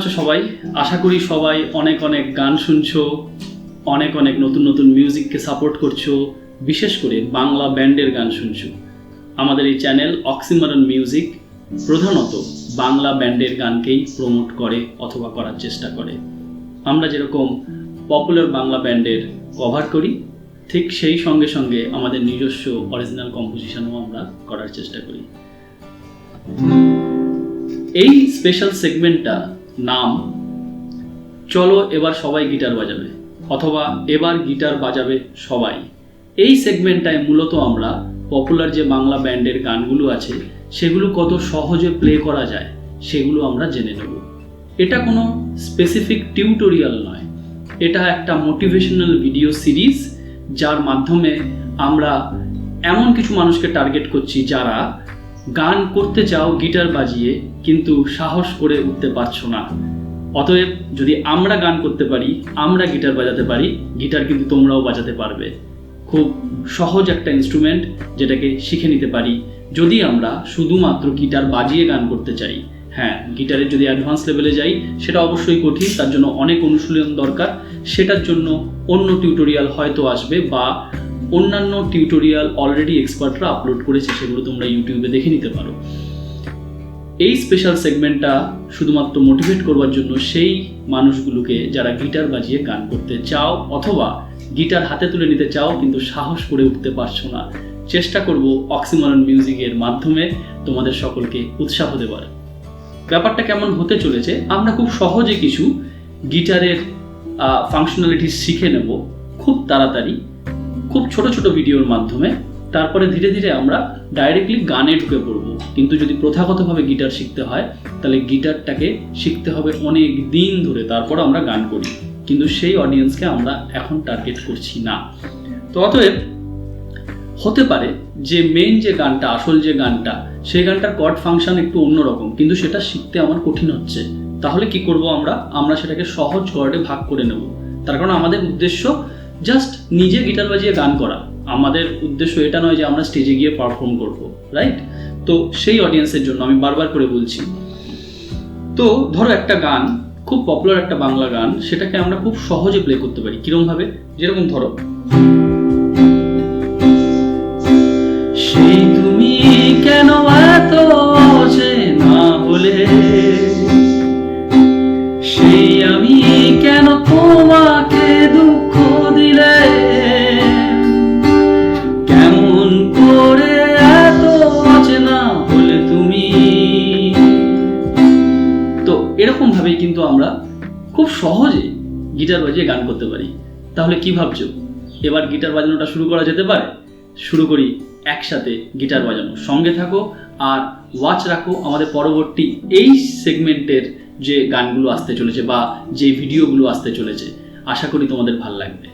আছো সবাই? আশা করি সবাই অনেক অনেক গান শুনছো, অনেক অনেক নতুন নতুন মিউজিককে সাপোর্ট করছো, বিশেষ করে বাংলা ব্যান্ডের গান শুনছো। আমাদের এই চ্যানেল অক্সিমরন মিউজিক প্রধানত বাংলা ব্যান্ডের গানকেই প্রমোট করে অথবা করার চেষ্টা করে। আমরা যেরকম পপুলার বাংলা ব্যান্ডের কভার করি, ঠিক সেই সঙ্গে সঙ্গে আমাদের নিজস্ব অরিজিনাল কম্পোজিশনও আমরা করার চেষ্টা করি। এই স্পেশাল সেগমেন্টটা নাম চলো এবার সবাই গিটার বাজাবে অথবা এবার গিটার বাজাবে সবাই। এই সেগমেন্টটায় মূলত আমরা পপুলার যে বাংলা ব্যান্ডের গানগুলো আছে সেগুলো কত সহজে প্লে করা যায় সেগুলো আমরা জেনে নেব। এটা কোনো স্পেসিফিক টিউটোরিয়াল নয়, এটা একটা মোটিভেশনাল ভিডিও সিরিজ, যার মাধ্যমে আমরা এমন কিছু মানুষকে টার্গেট করছি যারা গান করতে চাও গিটার বাজিয়ে কিন্তু সাহস করে উঠতে পারছো না। অতএব যদি আমরা গান করতে পারি, আমরা গিটার বাজাতে পারি, গিটার কিন্তু তোমরাও বাজাতে পারবে। খুব সহজ একটা ইনস্ট্রুমেন্ট যেটাকে শিখে নিতে পারি যদি আমরা শুধুমাত্র গিটার বাজিয়ে গান করতে চাই। হ্যাঁ, গিটারের যদি অ্যাডভান্স লেভেলে যাই সেটা অবশ্যই কঠিন, তার জন্য অনেক অনুশীলন দরকার। সেটার জন্য অন্য টিউটোরিয়াল হয়তো আসবে বা অন্যান্য টিউটোরিয়াল অলরেডি এক্সপার্টরা আপলোড করেছে, সেগুলো তোমরা ইউটিউবে দেখে নিতে পারো। এই স্পেশাল সেগমেন্টটা শুধুমাত্র মোটিভেট করবার জন্য সেই মানুষগুলোকে যারা গিটার বাজিয়ে গান করতে চাও অথবা গিটার হাতে তুলে নিতে চাও কিন্তু সাহস করে উঠতে পারছো না। চেষ্টা করব অক্সিমরন মিউজিকের মাধ্যমে তোমাদের সকলকে উৎসাহ দেওয়ার। ব্যাপারটা কেমন হতে চলেছে, আমরা খুব সহজে কিছু গিটারের ফাংশনালিটি শিখে নেব খুব তাড়াতাড়ি, খুব ছোট ছোট ভিডিওর মাধ্যমে। তারপরে ধীরে ধীরে আমরা ডাইরেক্টলি গানে ঢুকে পড়বো। কিন্তু যদি প্রথাগতভাবে গিটার শিখতে হয় তাহলে গিটারটাকে শিখতে হবে অনেক দিন ধরে, তারপর আমরা গান করি। কিন্তু সেই অডিয়েন্সকে আমরা এখন টার্গেট করছি না। তো অতএব হতে পারে যে মেইন যে গানটা, আসল যে গানটা, সেই গানটার কর্ড ফাংশন একটু অন্যরকম, কিন্তু সেটা শিখতে আমার কঠিন হচ্ছে। তাহলে কি করব আমরা সেটাকে সহজ কর্ডে ভাগ করে নেব। তার কারণ আমাদের উদ্দেশ্য জাস্ট নিজে গিটার বাজিয়ে গান করা। আমাদের উদ্দেশ্য এটা নয় যে আমরা স্টেজে গিয়ে পারফর্ম করব, রাইট? তো সেই অডিয়েন্সের জন্য আমি বারবার করে বলছি। তো ধরো একটা গান, খুব পপুলার একটা বাংলা গান, সেটাকে আমরা খুব সহজে প্লে করতে পারি। কিরকম ভাবে? যেরকম ধরো, সেই তুমি কেন এত না বলে, সেই আমি কেন তোমাকে দুঃখ দিলে, কেমন করে এত অচেনা বলে তুমি। তো এরকম ভাবেই কিন্তু আমরা খুব সহজে গিটার বাজিয়ে গান করতে পারি। তাহলে কি ভাবছো, এবার গিটার বাজানোটা শুরু করা যেতে পারে? শুরু করি একসাথে গিটার বাজানো। সঙ্গে থাকো আর ওয়াচ রাখো আমাদের পরবর্তী এই সেগমেন্টের যে গানগুলো আসতে চলেছে বা যে ভিডিওগুলো আসতে চলেছে। আশা করি তোমাদের ভালো লাগবে।